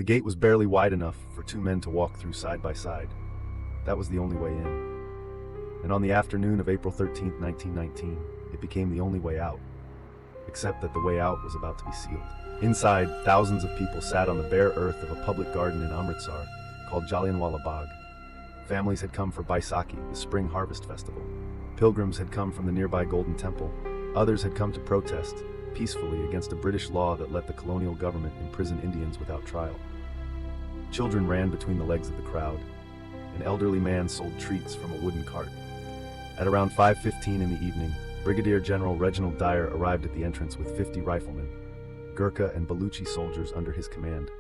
The gate was barely wide enough for two men to walk through side by side. That was the only way in. And on the afternoon of April 13, 1919, it became the only way out. Except that the way out was about to be sealed. Inside, thousands of people sat on the bare earth of a public garden in Amritsar called Jallianwala Bagh. Families had come for Baisakhi, the spring harvest festival. Pilgrims had come from the nearby Golden Temple. Others had come to protest peacefully against a British law that let the colonial government imprison Indians without trial. Children ran between the legs of the crowd. An elderly man sold treats from a wooden cart. At around 5:15 in the evening, Brigadier-General Regina Dyer arrived at the entrance with 50 riflemen, Gurkha and Baluchi soldiers under his command.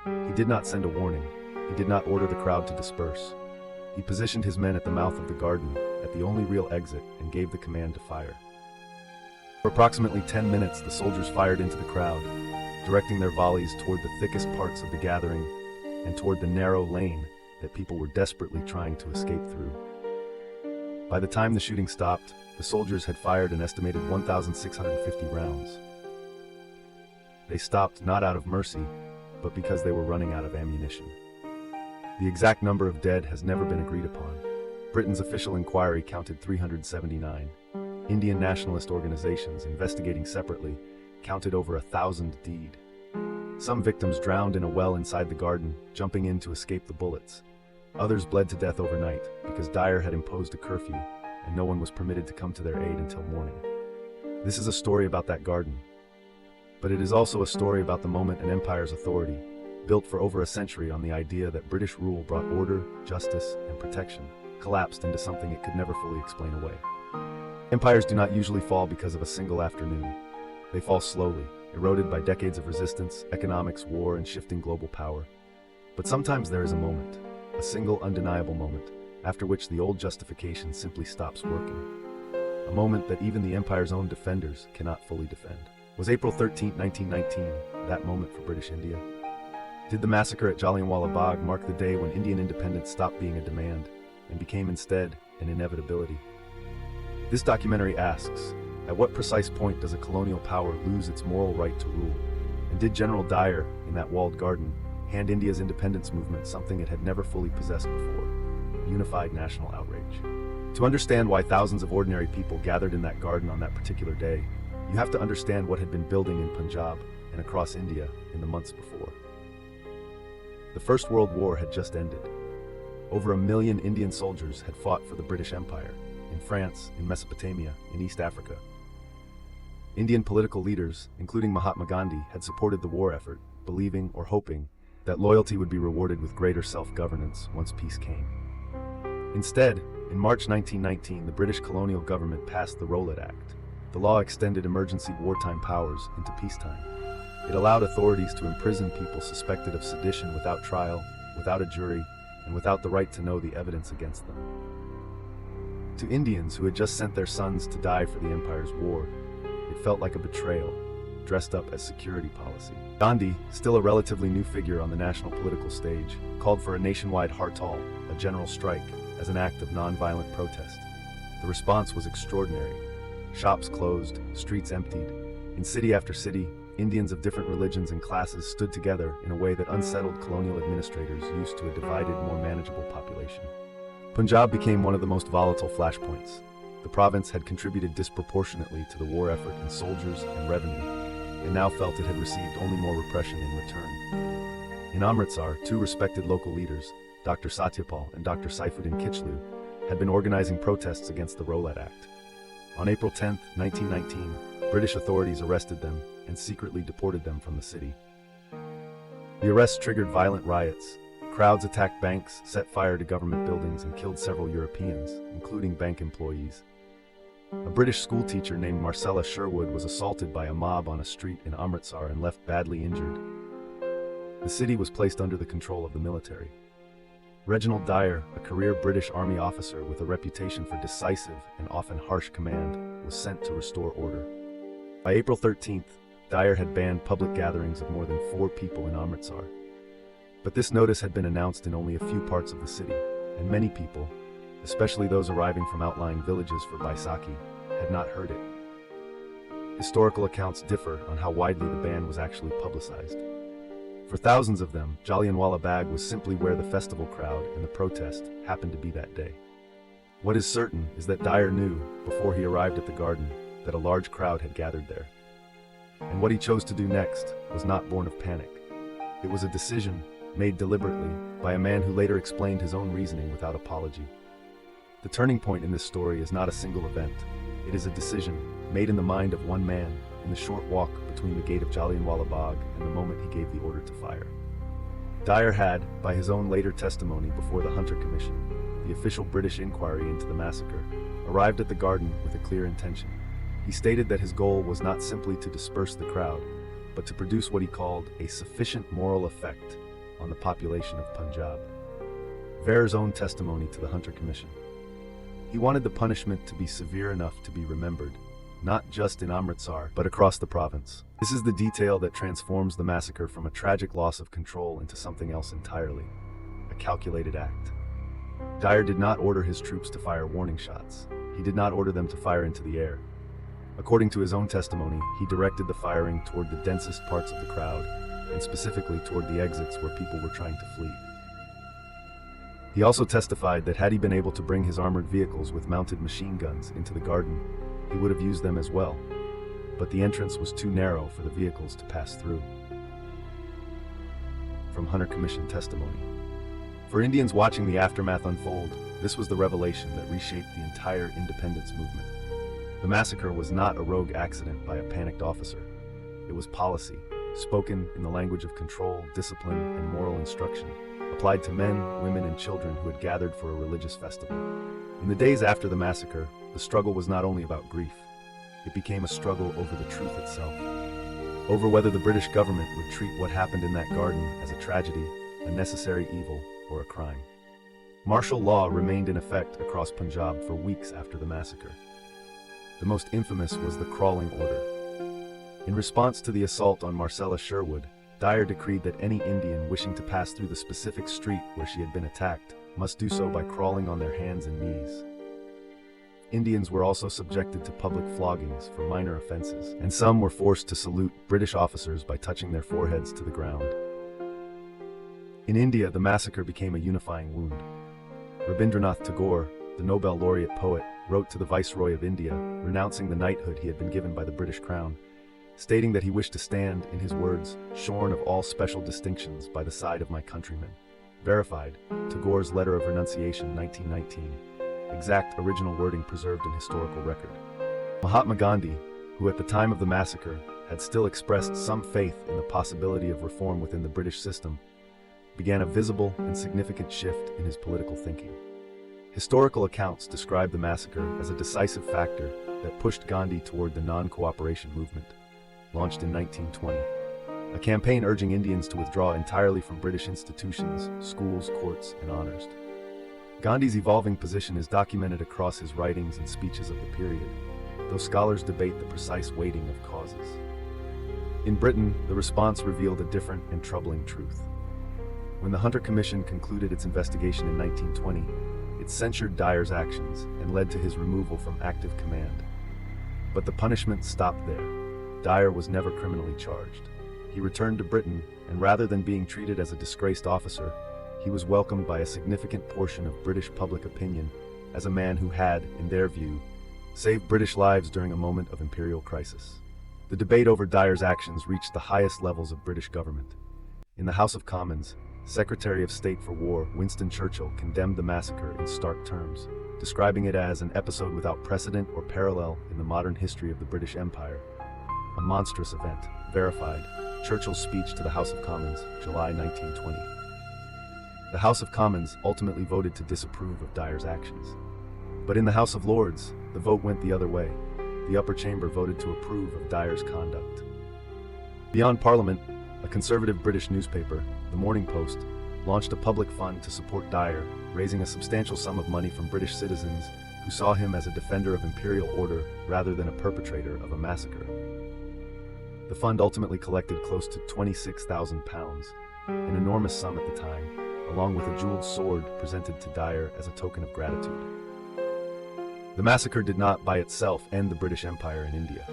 He did not send a warning. He did not order the crowd to disperse. He positioned his men at the mouth of the garden, at the only real exit, and gave the command to fire. For approximately 10 minutes, the soldiers fired into the crowd, directing their volleys toward the thickest parts of the gathering and toward the narrow lane that people were desperately trying to escape through. By the time the shooting stopped, the soldiers had fired an estimated 1,650 rounds. They stopped not out of mercy, but because they were running out of ammunition. The exact number of dead has never been agreed upon. Britain's official inquiry counted 379. Indian nationalist organizations investigating separately counted over 1,000 dead. Some victims drowned in a well inside the garden, jumping in to escape the bullets. Others bled to death overnight because Dyer had imposed a curfew and no one was permitted to come to their aid until morning. This is a story about that garden. But it is also a story about the moment an empire's authority, built for over a century on the idea that British rule brought order, justice, and protection, collapsed into something it could never fully explain away. Empires do not usually fall because of a single afternoon. They fall slowly, eroded by decades of resistance, economics, war, and shifting global power. But sometimes there is a moment, a single undeniable moment, after which the old justification simply stops working. A moment that even the empire's own defenders cannot fully defend. Was April 13, 1919, that moment for British India? Did the massacre at Jallianwala Bagh mark the day when Indian independence stopped being a demand and became instead an inevitability? This documentary asks, at what precise point does a colonial power lose its moral right to rule? And did General Dyer, in that walled garden, hand India's independence movement something it had never fully possessed before? Unified national outrage. To understand why thousands of ordinary people gathered in that garden on that particular day, you have to understand what had been building in Punjab and across India in the months before. The First World War had just ended. Over 1 million Indian soldiers had fought for the British Empire, in France, in Mesopotamia, in East Africa. Indian political leaders, including Mahatma Gandhi, had supported the war effort, believing or hoping that loyalty would be rewarded with greater self-governance once peace came. Instead, in March 1919, the British colonial government passed the Rowlatt Act. The law extended emergency wartime powers into peacetime. It allowed authorities to imprison people suspected of sedition without trial, without a jury, and without the right to know the evidence against them. To Indians who had just sent their sons to die for the empire's war, it felt like a betrayal, dressed up as security policy. Gandhi, still a relatively new figure on the national political stage, called for a nationwide hartal, a general strike, as an act of non-violent protest. The response was extraordinary. Shops closed, streets emptied. In city after city, Indians of different religions and classes stood together in a way that unsettled colonial administrators used to a divided, more manageable population. Punjab became one of the most volatile flashpoints. The province had contributed disproportionately to the war effort in soldiers and revenue, and now felt it had received only more repression in return. In Amritsar, two respected local leaders, Dr. Satyapal and Dr. Saifuddin Kichlu, had been organizing protests against the Rowlatt Act. On April 10, 1919, British authorities arrested them and secretly deported them from the city. The arrests triggered violent riots. Crowds attacked banks, set fire to government buildings, and killed several Europeans, including bank employees. A British schoolteacher named Marcella Sherwood was assaulted by a mob on a street in Amritsar and left badly injured. The city was placed under the control of the military. Reginald Dyer, a career British Army officer with a reputation for decisive and often harsh command, was sent to restore order. By April 13th, Dyer had banned public gatherings of more than 4 people in Amritsar. But this notice had been announced in only a few parts of the city, and many people, especially those arriving from outlying villages for Baisakhi, had not heard it. Historical accounts differ on how widely the ban was actually publicized. For thousands of them, Jallianwala Bagh was simply where the festival crowd and the protest happened to be that day. What is certain is that Dyer knew, before he arrived at the garden, that a large crowd had gathered there. And what he chose to do next was not born of panic. It was a decision made deliberately by a man who later explained his own reasoning without apology. The turning point in this story is not a single event. It is a decision made in the mind of one man in the short walk between the gate of Jallianwala Bagh and the moment he gave the order to fire. Dyer had, by his own later testimony before the Hunter Commission, the official British inquiry into the massacre, arrived at the garden with a clear intention. He stated that his goal was not simply to disperse the crowd, but to produce what he called a sufficient moral effect on the population of Punjab. Dyer's own testimony to the Hunter Commission. He wanted the punishment to be severe enough to be remembered, not just in Amritsar, but across the province. This is the detail that transforms the massacre from a tragic loss of control into something else entirely, a calculated act. Dyer did not order his troops to fire warning shots. He did not order them to fire into the air. According to his own testimony, he directed the firing toward the densest parts of the crowd, and specifically toward the exits where people were trying to flee. He also testified that had he been able to bring his armored vehicles with mounted machine guns into the garden, he would have used them as well, but the entrance was too narrow for the vehicles to pass through. From Hunter Commission testimony. For Indians watching the aftermath unfold, this was the revelation that reshaped the entire independence movement. The massacre was not a rogue accident by a panicked officer. It was policy, spoken in the language of control, discipline, and moral instruction, applied to men, women, and children who had gathered for a religious festival. In the days after the massacre, the struggle was not only about grief. It became a struggle over the truth itself, over whether the British government would treat what happened in that garden as a tragedy, a necessary evil, or a crime. Martial law remained in effect across Punjab for weeks after the massacre. The most infamous was the crawling order. In response to the assault on Marcella Sherwood, Dyer decreed that any Indian wishing to pass through the specific street where she had been attacked must do so by crawling on their hands and knees. Indians were also subjected to public floggings for minor offenses, and some were forced to salute British officers by touching their foreheads to the ground. In India, the massacre became a unifying wound. Rabindranath Tagore, the Nobel laureate poet, wrote to the Viceroy of India, renouncing the knighthood he had been given by the British Crown, stating that he wished to stand, in his words, shorn of all special distinctions by the side of my countrymen. Verified, Tagore's letter of renunciation, 1919. Exact original wording preserved in historical record. Mahatma Gandhi, who at the time of the massacre had still expressed some faith in the possibility of reform within the British system, began a visible and significant shift in his political thinking. Historical accounts describe the massacre as a decisive factor that pushed Gandhi toward the non-cooperation movement, launched in 1920, a campaign urging Indians to withdraw entirely from British institutions, schools, courts, and honors. Gandhi's evolving position is documented across his writings and speeches of the period, though scholars debate the precise weighting of causes. In Britain, the response revealed a different and troubling truth. When the Hunter Commission concluded its investigation in 1920, it censured Dyer's actions and led to his removal from active command. But the punishment stopped there. Dyer was never criminally charged. He returned to Britain, and rather than being treated as a disgraced officer, he was welcomed by a significant portion of British public opinion as a man who had, in their view, saved British lives during a moment of imperial crisis. The debate over Dyer's actions reached the highest levels of British government. In the House of Commons, Secretary of State for War Winston Churchill condemned the massacre in stark terms, describing it as an episode without precedent or parallel in the modern history of the British Empire. A monstrous event. Verified. Churchill's speech to the House of Commons, July 1920. The House of Commons ultimately voted to disapprove of Dyer's actions. But in the House of Lords, the vote went the other way. The upper chamber voted to approve of Dyer's conduct. Beyond Parliament, a conservative British newspaper, the Morning Post, launched a public fund to support Dyer, raising a substantial sum of money from British citizens who saw him as a defender of imperial order rather than a perpetrator of a massacre. The fund ultimately collected close to £26,000, an enormous sum at the time, along with a jeweled sword presented to Dyer as a token of gratitude. The massacre did not by itself end the British Empire in India.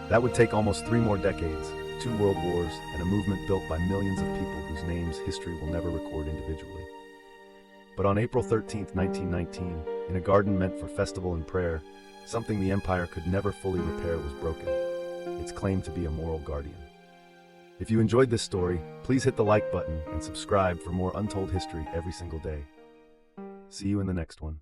That would take almost 3 more decades two world wars, and a movement built by millions of people whose names history will never record individually. But on April 13, 1919, in a garden meant for festival and prayer, something the empire could never fully repair was broken. Its claim to be a moral guardian. If you enjoyed this story, please hit the like button and subscribe for more untold history every single day. See you in the next one.